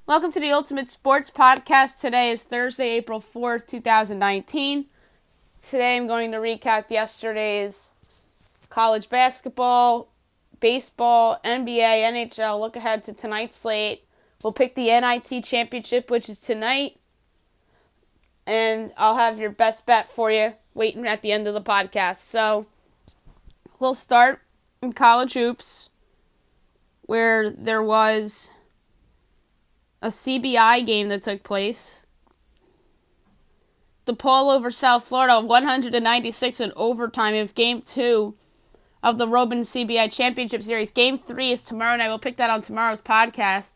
Welcome to the Ultimate Sports Podcast. Today is Thursday, April 4th, 2019. Today I'm going to recap yesterday's college basketball, baseball, NBA, NHL. Look ahead to tonight's slate. We'll pick the NIT championship, which is tonight. And I'll have your best bet for you waiting at the end of the podcast. So we'll start in college hoops, where there was a CBI game that took place. DePaul over South Florida, 196 in overtime. It was Game 2 of the Robin CBI Championship Series. Game 3 is tomorrow night. We'll pick that on tomorrow's podcast.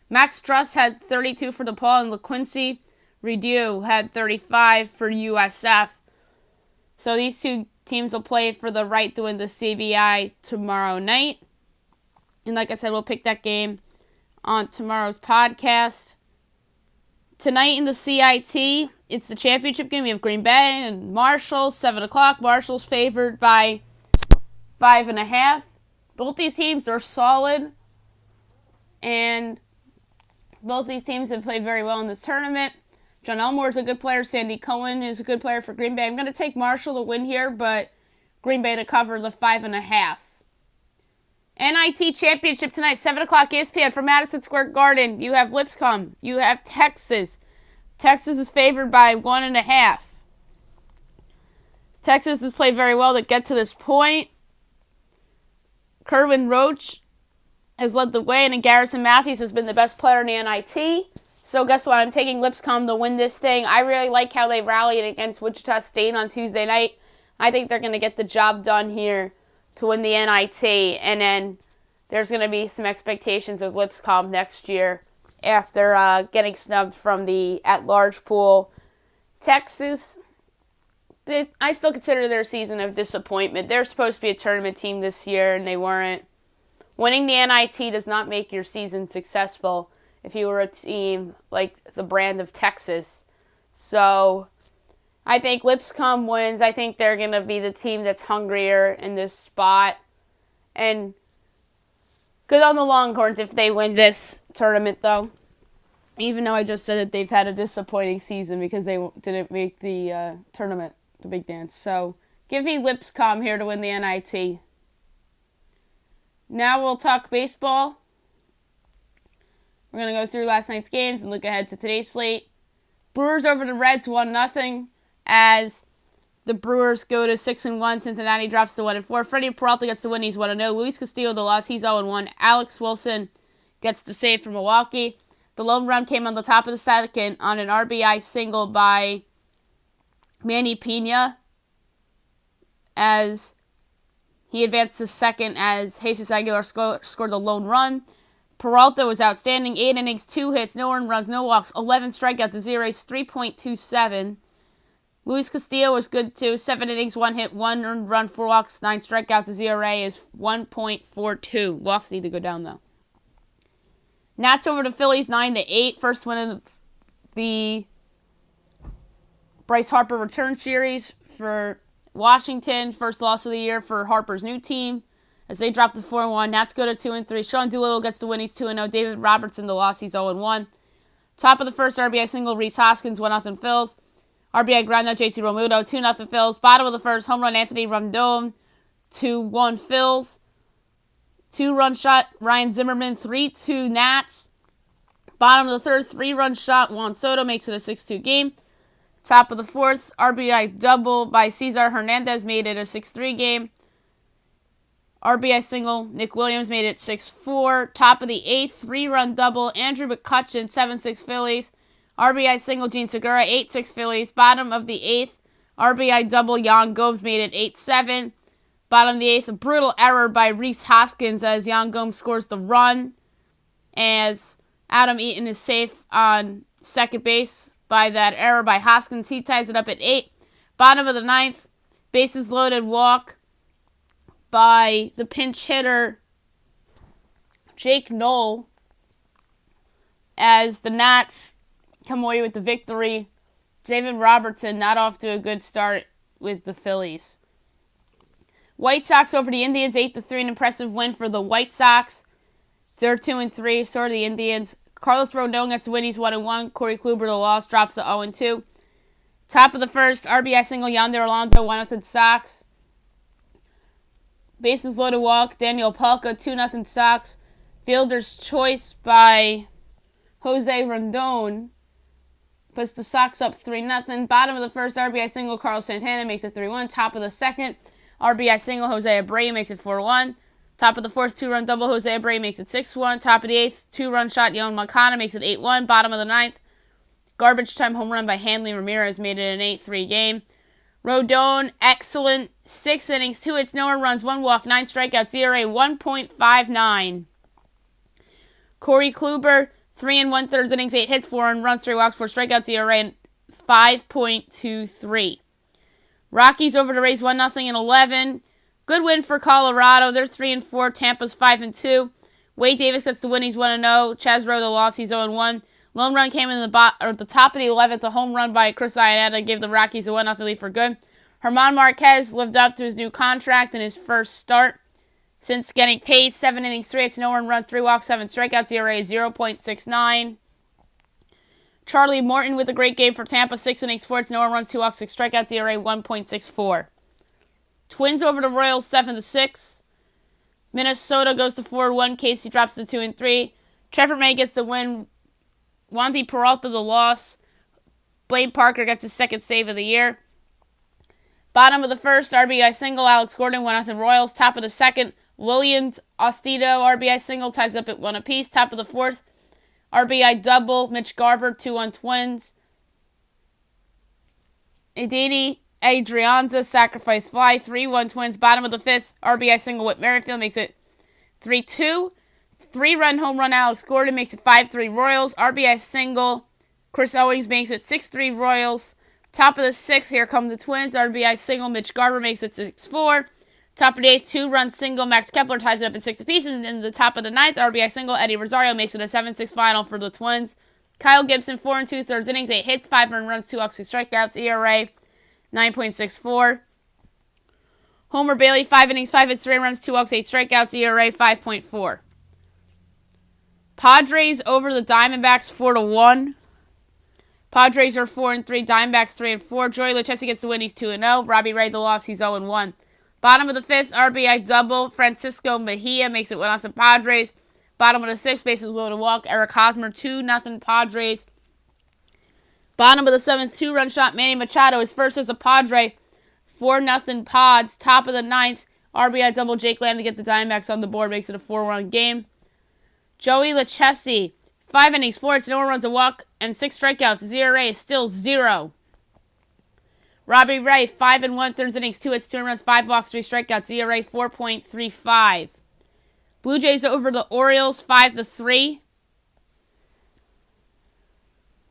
Max Struss had 32 for DePaul, and LaQuincy Rideau had 35 for USF. So these two teams will play for the right to win the CBI tomorrow night. And like I said, we'll pick that game on tomorrow's podcast. Tonight in the CIT, it's the championship game. We have Green Bay and Marshall, 7 o'clock. Marshall's favored by 5.5. Both these teams are solid, and both these teams have played very well in this tournament. John Elmore is a good player. Sandy Cohen is a good player for Green Bay. I'm going to take Marshall to win here, but Green Bay to cover the 5.5. NIT Championship tonight, 7 o'clock ESPN from Madison Square Garden. You have Lipscomb. You have Texas. Texas is favored by 1.5. Texas has played very well to get to this point. Kerwin Roach has led the way, and Garrison Matthews has been the best player in the NIT. So guess what? I'm taking Lipscomb to win this thing. I really like how they rallied against Wichita State on Tuesday night. I think they're going to get the job done here to win the NIT, and then there's going to be some expectations of Lipscomb next year after getting snubbed from the at-large pool. Texas, I still consider their season of disappointment. They're supposed to be a tournament team this year, and they weren't. Winning the NIT does not make your season successful if you were a team like the brand of Texas. So I think Lipscomb wins. I think they're going to be the team that's hungrier in this spot. And good on the Longhorns if they win this tournament, though. Even though I just said that they've had a disappointing season because they didn't make the tournament, the big dance. So give me Lipscomb here to win the NIT. Now we'll talk baseball. We're going to go through last night's games and look ahead to today's slate. Brewers over the Reds, 1-0. As the Brewers go to 6-1, Cincinnati drops to 1-4. Freddie Peralta gets the win, he's 1-0. Luis Castillo the loss, he's 0-1. Alex Wilson gets the save for Milwaukee. The lone run came on the top of the second on an RBI single by Manny Pena, as he advanced to second as Jesus Aguilar scored the lone run. Peralta was outstanding. 8 innings, 2 hits, no earned runs, no walks, 11 strikeouts, his ERA is 3.27. Luis Castillo was good too. 7 innings, 1 hit, 1 earned run, 4 walks, 9 strikeouts. His ERA is 1.42. Walks need to go down though. Nats over the Phillies, 9-8. First win of the Bryce Harper return series for Washington. First loss of the year for Harper's new team as they drop to 4-1. Nats go to 2-3. Sean Doolittle gets the win. He's 2-0. David Robertson the loss. He's 0-1. Top of the first, RBI single. Rhys Hoskins 1-0 Phils. RBI ground out, JT Realmuto, 2-0 Phils. Bottom of the first, home run, Anthony Rendon, 2-1 Phils. 2-run shot, Ryan Zimmerman, 3-2 Nats. Bottom of the third, 3-run shot, Juan Soto makes it a 6-2 game. Top of the fourth, RBI double by Cesar Hernandez made it a 6-3 game. RBI single, Nick Williams made it 6-4. Top of the eighth, 3-run double, Andrew McCutchen, 7-6 Phillies. RBI single, Gene Segura, 8-6 Phillies. Bottom of the eighth, RBI double, Yan Gomes made it 8-7. Bottom of the eighth, a brutal error by Rhys Hoskins as Yan Gomes scores the run. As Adam Eaton is safe on second base by that error by Hoskins. He ties it up at 8. Bottom of the ninth, bases loaded walk by the pinch hitter, Jake Knoll, as the Nats come away with the victory. David Robertson not off to a good start with the Phillies. White Sox over the Indians, 8-3, an impressive win for the White Sox. They're 2-3, so are the Indians. Carlos Rodon gets the win. He's 1-1. Corey Kluber, the loss, drops to 0-2. Top of the first, RBI single, Yonder Alonso, 1-0 Sox. Bases loaded walk, Daniel Palka, 2-0 Sox. Fielder's choice by Jose Rondon puts the Sox up 3-0. Bottom of the first, RBI single, Carlos Santana makes it 3-1. Top of the second, RBI single, Jose Abreu makes it 4-1. Top of the fourth, 2-run double, Jose Abreu makes it 6-1. Top of the eighth, 2-run shot, Yoan Moncada makes it 8-1. Bottom of the ninth, garbage time home run by Hanley Ramirez made it an 8-3 game. Rodon, excellent. 6 innings, 2 hits, no runs, 1 walk, 9 strikeouts, ERA 1.59. Corey Kluber, 3 1/3 innings, 8 hits, 4 runs, 3 walks, 4 strikeouts, ERA 5.23. Rockies over to Rays 1-0 in 11. Good win for Colorado. They're 3-4. Tampa's 5-2. Wade Davis gets the win. He's 1-0. Chaz Rowe the loss. He's 0-1. Lone run came in the top of the 11th. A home run by Chris Iannetta gave the Rockies a 1-0 lead for good. German Marquez lived up to his new contract in his first start since getting paid. 7 innings, 3 hits, no runs, 3 walks, 7 strikeouts. ERA 0.69. Charlie Morton with a great game for Tampa. 6 innings, 4 hits, no runs, 2 walks, 6 strikeouts. ERA 1.64. Twins over the Royals 7-6. Minnesota goes to 4-1. Casey drops to 2-3. Trevor May gets the win. Wandy Peralta the loss. Blade Parker gets his second save of the year. Bottom of the first, RBI single, Alex Gordon, 1-0 Royals. Top of the second, Williams Ostito, RBI single, ties up at 1 apiece. Top of the fourth, RBI double, Mitch Garver, 2-1 Twins. Edini Adrianza, sacrifice fly, 3-1 Twins. Bottom of the fifth, RBI single with Merrifield makes it 3-2. 3-run home run, Alex Gordon makes it 5-3 Royals. RBI single, Chris Owings makes it 6-3 Royals. Top of the sixth, here come the Twins. RBI single, Mitch Garver makes it 6-4. Top of the eighth, 2-run single, Max Kepler ties it up in 6 apiece. And in the top of the ninth, RBI single, Eddie Rosario makes it a 7-6 final for the Twins. Kyle Gibson, 4 2/3 innings, 8 hits, 5 earned runs, 2 walks, 2 strikeouts. ERA 9.64. Homer Bailey, 5 innings, 5 hits, 3 runs, 2 walks, 8 strikeouts. ERA 5.4. Padres over the Diamondbacks 4-1. Padres are 4-3. Diamondbacks 3-4. Joey Lucchesi gets the win. He's 2-0. Robbie Ray the loss. He's 0-1. Bottom of the fifth, RBI double. Francisco Mejia makes it 1-0 Padres. Bottom of the sixth, bases loaded walk. Eric Hosmer 2-0 Padres. Bottom of the seventh, 2-run shot. Manny Machado is first as a Padre. 4-0 Pods. Top of the ninth, RBI double. Jake Lamb to get the Diamondbacks on the board. Makes it a 4-1 game. Joey Lucchesi, 5 innings, 4 hits, no runs, a walk, and 6 strikeouts. His ERA is still 0. Robbie Ray, 5 1/3 innings, 2 hits, 2 runs, 5 walks, 3 strikeouts. ERA 4.35. Blue Jays over the Orioles 5-3.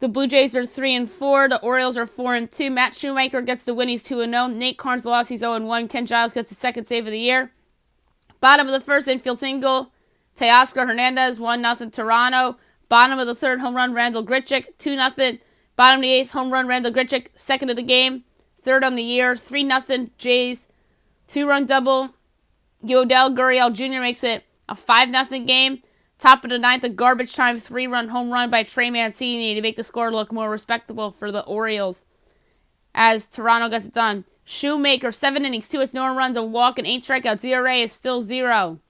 The Blue Jays are 3-4. The Orioles are 4-2. Matt Shoemaker gets the win. He's 2-0. Nate Karns the loss. He's 0-1. Ken Giles gets his second save of the year. Bottom of the first, infield single, Teoscar Hernandez, 1-0 Toronto. Bottom of the third, home run, Randall Grichuk, 2-0. Bottom of the eighth, home run, Randall Grichuk, second of the game. Third on the year, 3-0 Jays. 2-run double, Yodel Gurriel Jr. makes it a 5-0 game. Top of the ninth, a garbage time 3-run home run by Trey Mancini to make the score look more respectable for the Orioles as Toronto gets it done. Shoemaker, 7 innings, 2 hits, no runs, a walk, and 8 strikeouts. ERA is still 0.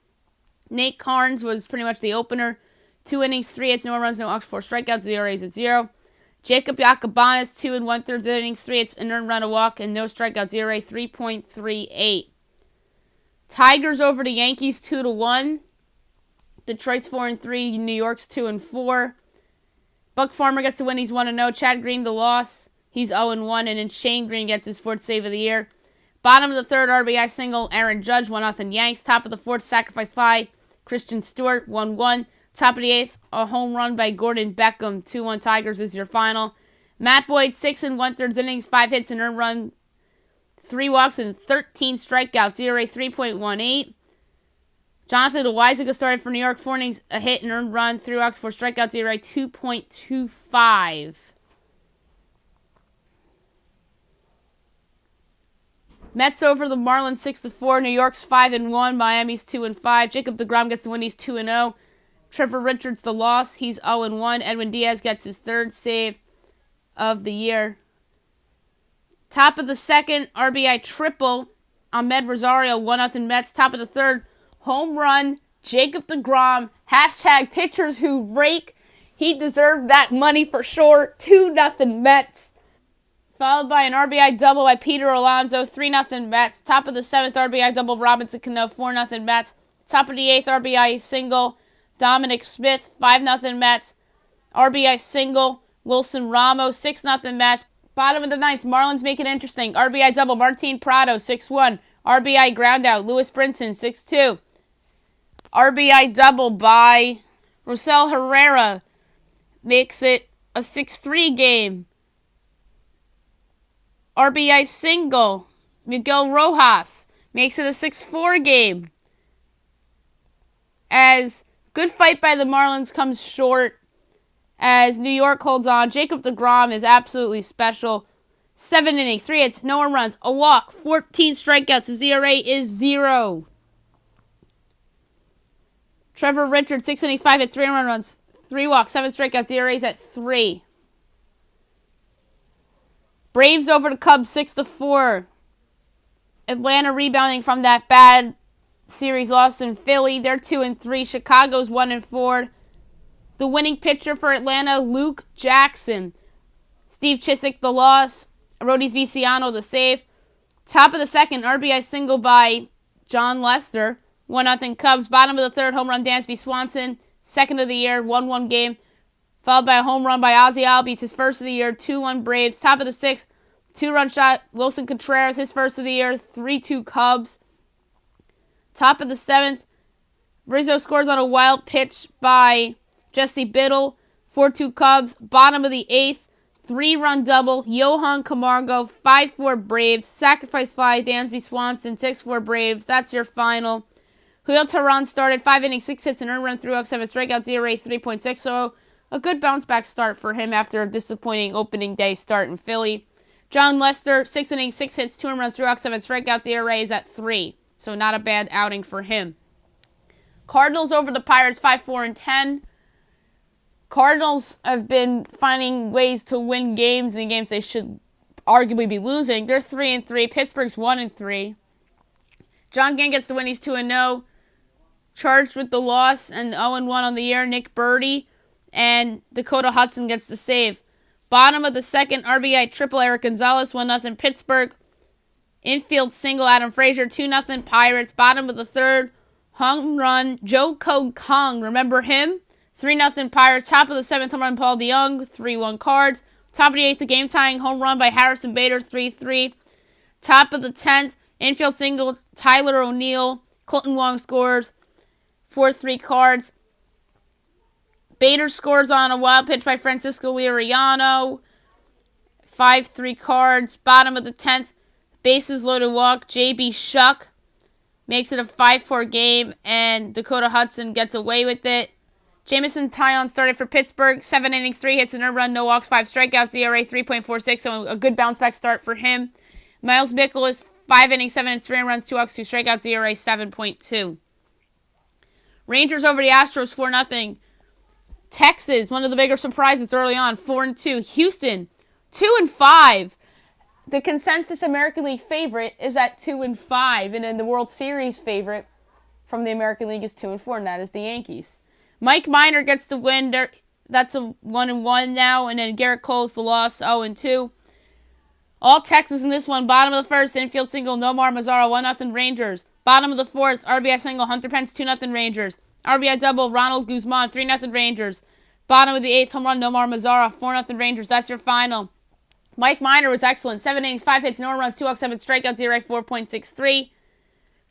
Nate Karns was pretty much the opener. 2 innings, 3 hits, no runs, no walks, 4 strikeouts. ERA is at 0. Jacob Yacobanis, 2 1/3 innings, 3 hits, an earned run, a walk, and no strikeouts. ERA 3.38. Tigers over the Yankees 2-1. Detroit's 4-3. New York's 2-4. Buck Farmer gets the win. He's 1-0. Chad Green the loss. He's 0-1. And then Shane Green gets his 4th save of the year. Bottom of the third, RBI single, Aaron Judge, 1-0 Yanks. Top of the fourth, sacrifice fly, Christian Stewart, 1-1. Top of the eighth, a home run by Gordon Beckham, 2-1 Tigers is your final. Matt Boyd, 6 1/3 innings, 5 hits, an earned run, 3 walks, and 13 strikeouts. ERA 3.18. Jonathan Loaisiga started for New York, 4 innings, a hit, an earned run, 3 walks, 4 strikeouts. ERA 2.25. Mets over the Marlins 6-4. New York's 5-1. Miami's 2-5. Jacob deGrom gets the win. He's 2-0. Trevor Richards the loss. He's 0-1. Edwin Diaz gets his third save of the year. Top of the second, RBI triple. Ahmed Rosario, 1-0 Mets. Top of the third, home run. Jacob deGrom. Hashtag pitchers who rake. He deserved that money for sure. 2-0 Mets. Followed by an RBI double by Peter Alonso. 3-0 Mets. Top of the seventh, RBI double Robinson Cano. 4-0 Mets. Top of the eighth, RBI single Dominic Smith. 5-0 Mets. RBI single Wilson Ramos. 6-0 Mets. Bottom of the ninth, Marlins make it interesting. RBI double Martin Prado. 6-1. RBI groundout Lewis Brinson. 6-2. RBI double by Rosell Herrera makes it a 6-3 game. RBI single Miguel Rojas makes it a 6-4 game. As good fight by the Marlins comes short as New York holds on. Jacob deGrom is absolutely special. 7 innings, 3 hits, no home runs, a walk, 14 strikeouts. His ERA is 0. Trevor Richards, 6 innings, 5 hits, 3 home runs, 3 walks, 7 strikeouts. ERA is at 3. Braves over the Cubs, 6-4. Atlanta rebounding from that bad series loss in Philly. They're 2-3. Chicago's 1-4. The winning pitcher for Atlanta, Luke Jackson. Steve Chizik, the loss. Arodys Viciano, the save. Top of the second, RBI single by John Lester. 1-0 Cubs. Bottom of the third, home run Dansby Swanson. Second of the year, 1-1 game. Followed by a home run by Ozzie Albies, his first of the year. 2-1 Braves. Top of the sixth, 2-run shot Wilson Contreras, his first of the year. 3-2 Cubs. Top of the seventh, Rizzo scores on a wild pitch by Jesse Biddle. 4-2 Cubs. Bottom of the eighth, 3-run double Johan Camargo. 5-4 Braves. Sacrifice fly Dansby Swanson. 6-4 Braves. That's your final. Julio Teheran started 5 innings, 6 hits, and earned run, 3 walks, 7 strikeouts, ERA 3.6. So a good bounce back start for him after a disappointing opening day start in Philly. John Lester, 6 innings, 6 hits, 2 runs, 3 walks, 7 strikeouts, ERA is at 3. So not a bad outing for him. Cardinals over the Pirates, 5-4-10. Cardinals have been finding ways to win games in games they should arguably be losing. They're 3-3. Pittsburgh's 1-3. John Gant gets the win. He's 2-0. Charged with the loss and 0-1 on the year, Nick Birdie. And Dakota Hudson gets the save. Bottom of the second, RBI triple Eric Gonzalez, 1-0 Pittsburgh. Infield single Adam Frazier, 2-0 Pirates. Bottom of the third, home run Joe Kong. Remember him? 3-0 Pirates. Top of the seventh, home run Paul DeYoung, 3-1 Cards. Top of the eighth, the game tying home run by Harrison Bader, 3-3. Top of the 10th, infield single Tyler O'Neill. Colton Wong scores, 4-3 Cards. Bader scores on a wild pitch by Francisco Liriano. 5-3 Cards. Bottom of the 10th, bases loaded walk. J.B. Shuck makes it a 5-4 game, and Dakota Hudson gets away with it. Jameson Taillon started for Pittsburgh. 7 innings, 3 hits, and a run, no walks, 5 strikeouts, ERA 3.46, so a good bounce back start for him. Miles Mikolas, 5 innings, 7 hits, 3 runs, 2 walks, 2 strikeouts, ERA 7.2. Rangers over the Astros, 4-0. Texas, one of the bigger surprises early on, 4-2. Houston, 2-5. The consensus American League favorite is at 2-5, and then the World Series favorite from the American League is 2-4, and that is the Yankees. Mike Minor gets the win. That's a 1-1 now, and then Garrett Cole's the loss, 0-2. All Texas in this one. Bottom of the first, infield single Nomar Mazara, 1-0 Rangers. Bottom of the fourth, RBI single Hunter Pence, 2-0 Rangers. RBI double Ronald Guzman, 3-0 Rangers. Bottom of the eighth, home run Nomar Mazara, 4-0 Rangers. That's your final. Mike Minor was excellent. 7 innings, 5 hits, no runs, 2 walks, 7 strikeouts, ERA 4.63.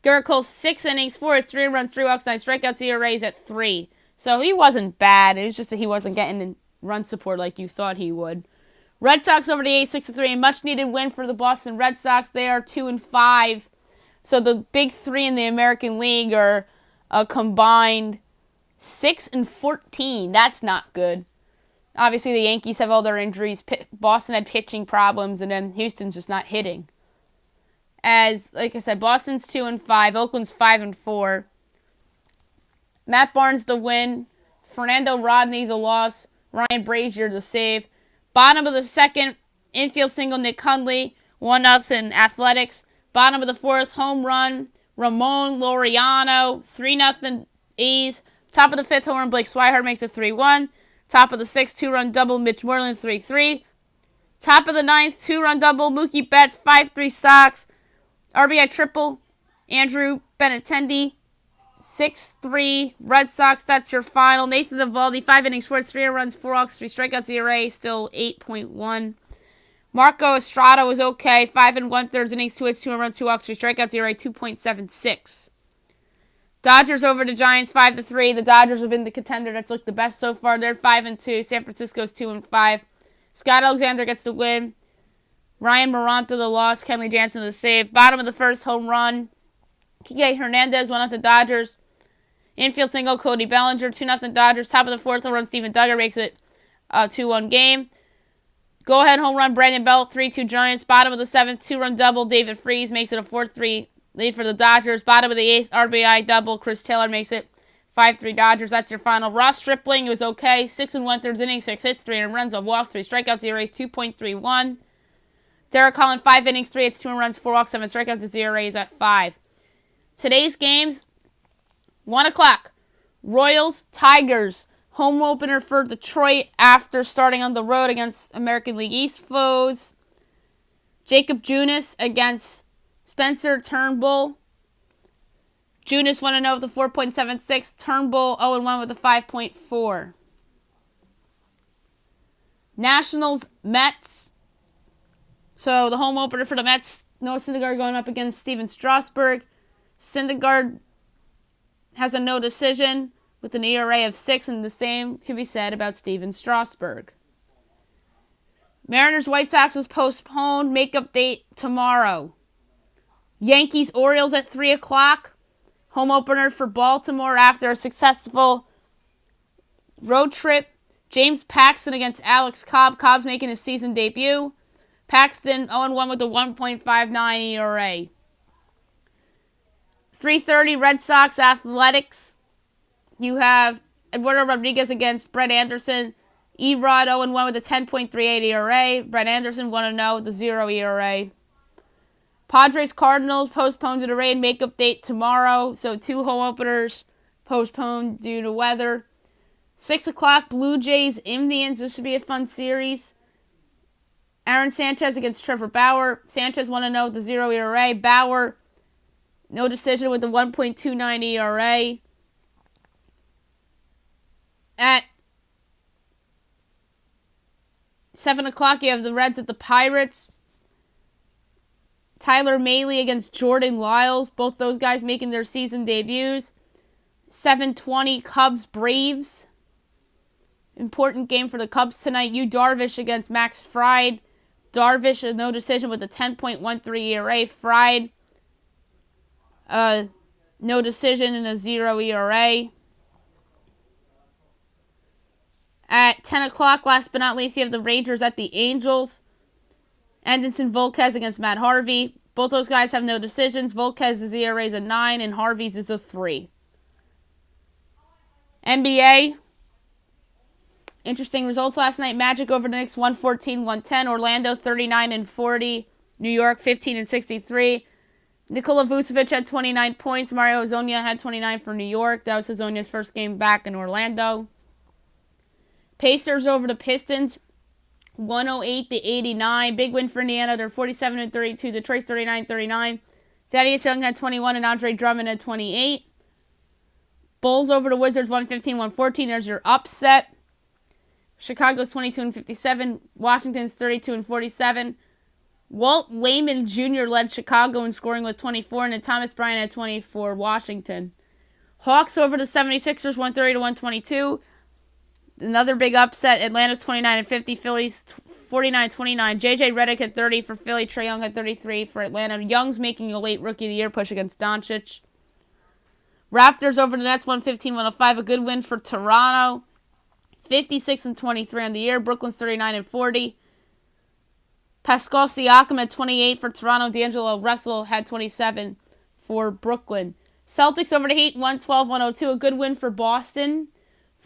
Garrett Cole, 6 innings, 4 hits, 3 runs, 3 walks, 9 strikeouts, ERA is at 3. So he wasn't bad. It was just that he wasn't getting run support like you thought he would. Red Sox over the A's, 6-3. A much-needed win for the Boston Red Sox. They are 2-5. So the big three in the American League are a combined 6-14. That's not good. Obviously, the Yankees have all their injuries. Boston had pitching problems, and then Houston's just not hitting. As, like I said, Boston's 2-5. Oakland's 5-4. Matt Barnes the win Fernando Rodney, the loss. Ryan Brazier, the save. Bottom of the second, infield single, Nick Hundley. 1-0 Athletics. Bottom of the fourth, home run, Ramon Laureano. 3-0 A's. Top of the fifth, home run, Blake Swihart makes it 3-1. Top of the sixth, two-run double, Mitch Moreland, 3-3. Top of the ninth, two-run double, Mookie Betts, 5-3 Sox. RBI triple, Andrew Benintendi, 6-3 Red Sox. That's your final. Nathan Eovaldi, 5 innings, 3 runs, 4 walks, 3 strikeouts. ERA still 8.1. Marco Estrada was okay. 5 1/3 innings, 2 hits, 2 runs, 2 walks, 3 strikeouts. ERA 2.76. Dodgers over the Giants 5-3. The Dodgers have been the contender that's looked the best so far. They're 5-2. San Francisco's 2-5. Scott Alexander gets the win. Ryan Maranta the loss. Kenley Jansen the save. Bottom of the first, home run, Kike Hernandez, 1-0 Dodgers. Infield single, Cody Bellinger, 2-0 Dodgers. Top of the fourth, home run, Steven Duggar makes it a 2-1 game. Go ahead home run, Brandon Belt, 3-2 Giants. Bottom of the seventh, two-run double, David Freese makes it a 4-3 lead for the Dodgers. Bottom of the eighth, RBI double, Chris Taylor makes it 5-3 Dodgers. That's your final. Ross Stripling was okay. 6 1/3 innings, 6 hits, 3 runs, a walk, 3 strikeouts. ERA 2.31. Derek Collin, 5 innings, 3 hits, 2 runs, 4 walks, 7 strikeouts. His ERA is at 5. Today's games, 1 o'clock. Royals, Tigers. Home opener for Detroit after starting on the road against American League East foes. Jacob Junis against Spencer Turnbull. Junis 1-0 with a 4.76. Turnbull 0-1 with a 5.4. Nationals, Mets. So the home opener for the Mets, Noah Syndergaard going up against Steven Strasburg. Syndergaard has a no decision with an ERA of 6, and the same can be said about Steven Strasburg. Mariners White Sox is postponed. Makeup date tomorrow. Yankees Orioles at 3 o'clock. Home opener for Baltimore after a successful road trip. James Paxton against Alex Cobb. Cobb's making his season debut. Paxton 0-1 with a 1.59 ERA. 3:30 Red Sox Athletics. You have Eduardo Rodriguez against Brett Anderson. Erod 0-1 with a 10.38 ERA. Brett Anderson 1-0 with a 0 ERA. Padres Cardinals postponed to the rain. Makeup date tomorrow. So 2 home openers postponed due to weather. 6 o'clock Blue Jays Indians. This should be a fun series. Aaron Sanchez against Trevor Bauer. Sanchez 1-0 with a 0 ERA. Bauer, no decision with a 1.29 ERA. At 7 o'clock, you have the Reds at the Pirates. Tyler Mahle against Jordan Lyles. Both those guys making their season debuts. 7:20 Cubs Braves. Important game for the Cubs tonight. Yu Darvish against Max Fried. Darvish, a no decision with a 10.13 ERA. Fried, no decision and a 0 ERA. At 10 o'clock, last but not least, you have the Rangers at the Angels. Anderson Volquez against Matt Harvey. Both those guys have no decisions. Volquez's ERA is a 9 and Harvey's is a 3. NBA. Interesting results last night. Magic over the Knicks 114-110. Orlando 39-40. New York 15-63. Nikola Vucevic had 29 points. Mario Hezonja had 29 for New York. That was Hezonja's first game back in Orlando. Pacers over the Pistons 108-89. Big win for Indiana. They're 47-32. Detroit's 39-39. Thaddeus Young had 21 and Andre Drummond had 28. Bulls over the Wizards 115-114. There's your upset. Chicago's 22-57. Washington's 32-47. Walt Layman Jr. led Chicago in scoring with 24, and then Thomas Bryant had 24. Washington. Hawks over the 76ers 130-122. Another big upset. Atlanta's 29-50. Philly's 49-29. J.J. Redick had 30 for Philly. Trae Young had 33 for Atlanta. Young's making a late Rookie of the Year push against Doncic. Raptors over the Nets 115-105. A good win for Toronto. 56-23 on the year. Brooklyn's 39-40. Pascal Siakam had 28 for Toronto. D'Angelo Russell had 27 for Brooklyn. Celtics over the Heat 112-102. A good win for Boston.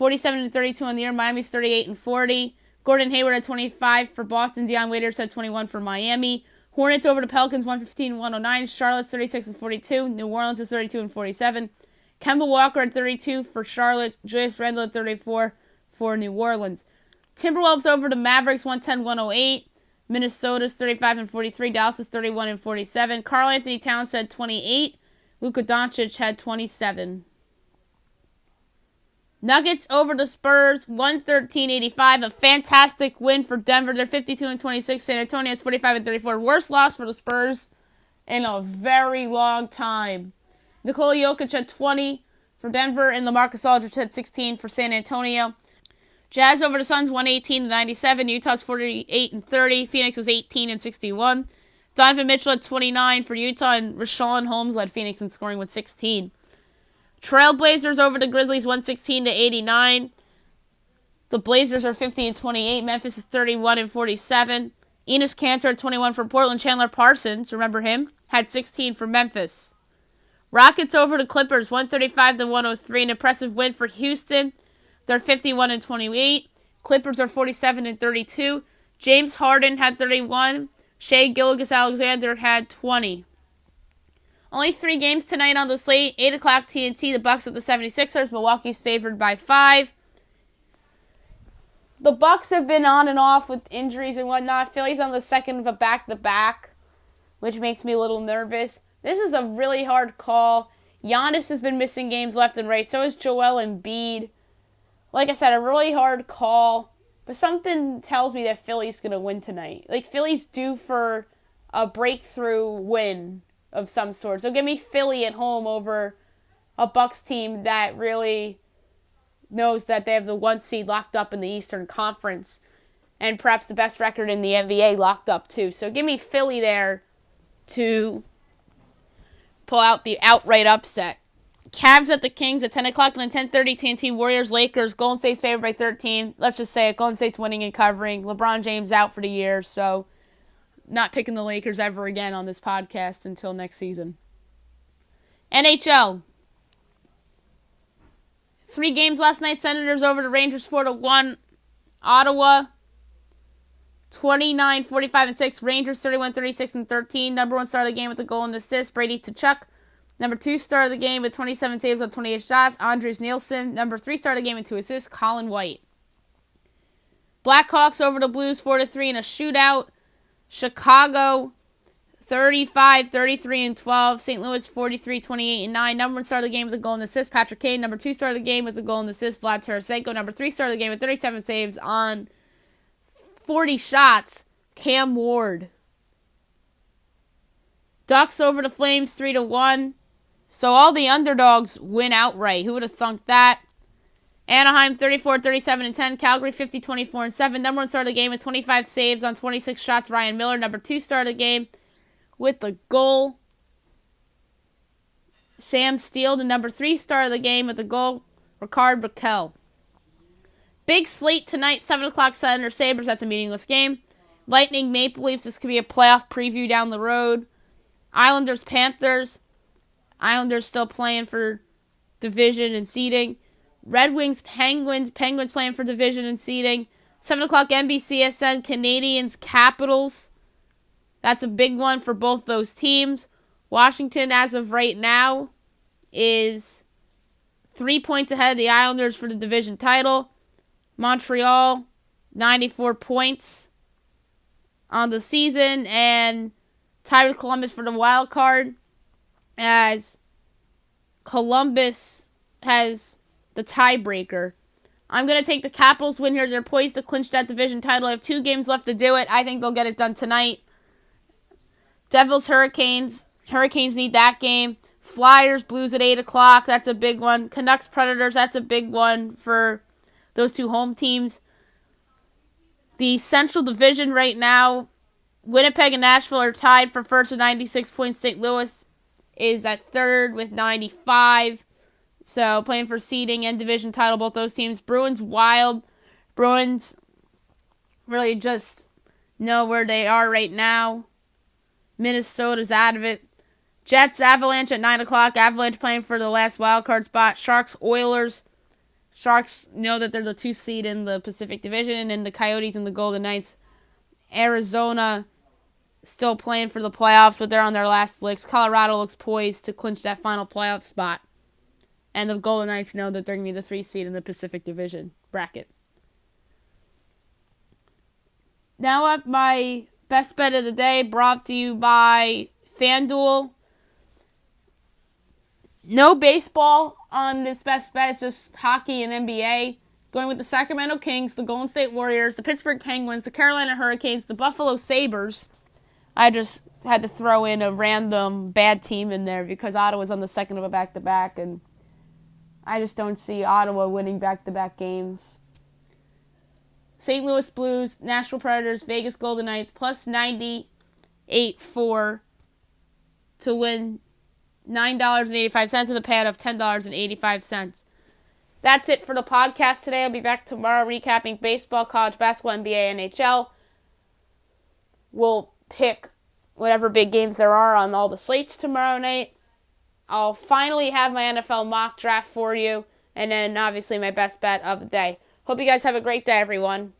47-32 on the year. Miami's 38-40. Gordon Hayward had 25 for Boston. Deion Waiters had 21 for Miami. Hornets over the Pelicans 115-109. Charlotte's 36-42. New Orleans is 32-47. Kemba Walker at 32 for Charlotte. Julius Randle at 34 for New Orleans. Timberwolves over the Mavericks 110-108. Minnesota's 35-43. Dallas is 31-47. Karl Anthony Towns had 28. Luka Doncic had 27. Nuggets over the Spurs 113-85. A fantastic win for Denver. They're 52-26. San Antonio's 45-34. Worst loss for the Spurs in a very long time. Nikola Jokic had 20 for Denver, and LaMarcus Aldridge had 16 for San Antonio. Jazz over the Suns 118-97. Utah's 48-30. Phoenix was 18-61. Donovan Mitchell had 29 for Utah, and Rashawn Holmes led Phoenix in scoring with 16. Trailblazers over the Grizzlies 116-89. The Blazers are 50-28. Memphis is 31-47. Enes Kanter had 21 for Portland. Chandler Parsons, remember him, had 16 for Memphis. Rockets over the Clippers 135-103. An impressive win for Houston. They're 51-28. Clippers are 47-32. James Harden had 31. Shai Gilgeous-Alexander had 20. Only 3 games tonight on the slate. 8 o'clock TNT, the Bucks at the 76ers. Milwaukee's favored by 5. The Bucks have been on and off with injuries and whatnot. Philly's on the second of a back-to-back, which makes me a little nervous. This is a really hard call. Giannis has been missing games left and right. So is Joel Embiid. Like I said, a really hard call. But something tells me that Philly's going to win tonight. Like, Philly's due for a breakthrough win of some sort. So give me Philly at home over a Bucks team that really knows that they have the 1 seed locked up in the Eastern Conference and perhaps the best record in the NBA locked up too. So give me Philly there to pull out the outright upset. Cavs at the Kings at 10 o'clock and at 10:30 TNT. Warriors, Lakers. Golden State's favored by 13. Let's just say it. Golden State's winning and covering. LeBron James out for the year, so not picking the Lakers ever again on this podcast until next season. NHL. 3 games last night. Senators over the Rangers 4-1. Ottawa 29-45-6. Rangers 31-36-13. Number 1 star of the game with a goal and assist, Brady Tkachuk. Number 2 star of the game with 27 saves on 28 shots, Andres Nielsen. Number 3 star of the game with 2 assists, Colin White. Blackhawks over the Blues 4-3 in a shootout. Chicago 35-33-12. St. Louis 43-28-9. Number 1 star of the game with a goal and assist, Patrick Kane. Number 2 star of the game with a goal and assist, Vlad Tarasenko. Number 3 star of the game with 37 saves on 40 shots, Cam Ward. Ducks over the Flames 3-1. So all the underdogs win outright. Who would have thunk that? Anaheim 34-37-10. Calgary 50-24-7. Number 1 star of the game with 25 saves on 26 shots, Ryan Miller. Number 2 star of the game with the goal, Sam Steele. The number 3 star of the game with the goal, Ricard Raquel. Big slate tonight, 7 o'clock Senators Sabres. That's a meaningless game. Lightning Maple Leafs. This could be a playoff preview down the road. Islanders Panthers. Islanders still playing for division and seeding. Red Wings Penguins. Penguins playing for division and seeding. 7 o'clock NBCSN. Canadiens Capitals. That's a big one for both those teams. Washington, as of right now, is 3 points ahead of the Islanders for the division title. Montreal, 94 points on the season, and tied with Columbus for the wild card, as Columbus has the tiebreaker. I'm going to take the Capitals win here. They're poised to clinch that division title. I have 2 games left to do it. I think they'll get it done tonight. Devils, Hurricanes. Hurricanes need that game. Flyers, Blues at 8 o'clock. That's a big one. Canucks, Predators. That's a big one for those 2 home teams. The Central Division right now, Winnipeg and Nashville are tied for first with 96 points. St. Louis is at third with 95. So playing for seeding and division title, both those teams. Bruins, Wild. Bruins really just know where they are right now. Minnesota's out of it. Jets, Avalanche at 9 o'clock. Avalanche playing for the last wild card spot. Sharks, Oilers. Sharks know that they're the 2 seed in the Pacific Division, and then the Coyotes and the Golden Knights. Arizona still playing for the playoffs, but they're on their last licks. Colorado looks poised to clinch that final playoff spot. And the Golden Knights know that they're going to be the 3 seed in the Pacific Division bracket. Now up my best bet of the day, brought to you by FanDuel. No baseball on this best bet. It's just hockey and NBA. Going with the Sacramento Kings, the Golden State Warriors, the Pittsburgh Penguins, the Carolina Hurricanes, the Buffalo Sabres. I just had to throw in a random bad team in there because Ottawa's on the second of a back-to-back, and I just don't see Ottawa winning back-to-back games. St. Louis Blues, Nashville Predators, Vegas Golden Knights, plus 98.4 to win $9.85 with a pad of $10.85. That's it for the podcast today. I'll be back tomorrow recapping baseball, college basketball, NBA, NHL. We'll pick whatever big games there are on all the slates tomorrow night. I'll finally have my NFL mock draft for you, and then obviously my best bet of the day. Hope you guys have a great day, everyone.